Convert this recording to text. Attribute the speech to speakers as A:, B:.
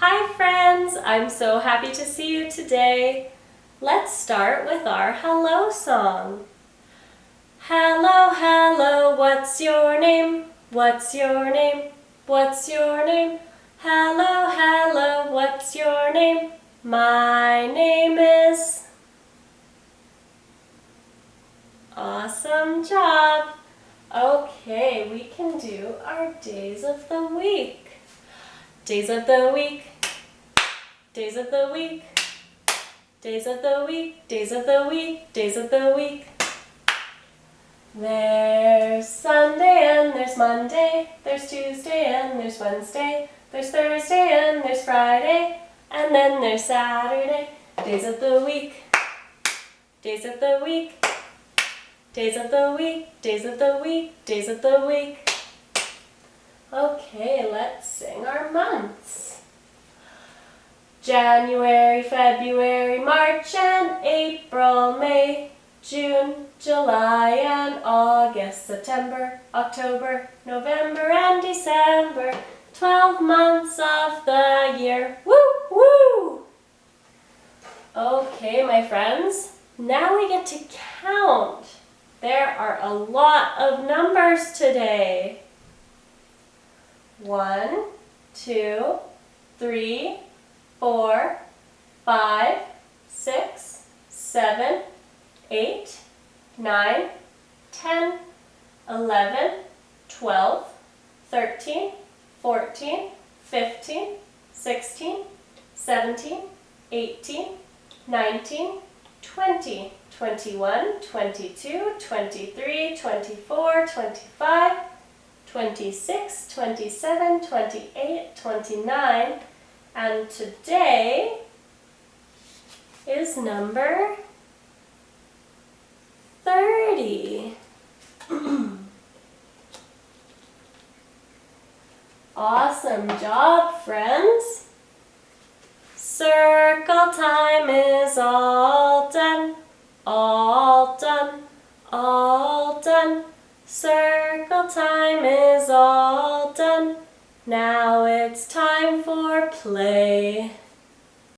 A: Hi friends, I'm so happy to see you today. Let's start with our hello song. Hello, hello, what's your name? What's your name? What's your name? Hello, hello, what's your name? My name is... Awesome job! Okay, we can do our days of the week. Days of the week, days of the week, days of the week, days of the week, days of the week. There's Sunday and there's Monday, there's Tuesday and there's Wednesday, there's Thursday and there's Friday, and then there's Saturday. Days of the week, days of the week, days of the week, days of the week, days of the week. Okay, let's sing our months. January, February, March and April, May, June, July and August, September, October, November and December. 12 months of the year. Woo, woo! Okay, my friends, now we get to count. There are a lot of numbers today. 1, 2, 3, 4, 5, 6, 7, 8, 9, 10, 11, 12, 13, 14, 15, 16, 17, 18, 19, 20, 21, 22, 23, 24, 25, 26, 27, 28, 29, and today is number 30. Awesome job, friends. Circle time is all done, all done, all done. Circle time is all done. Now it's time for play.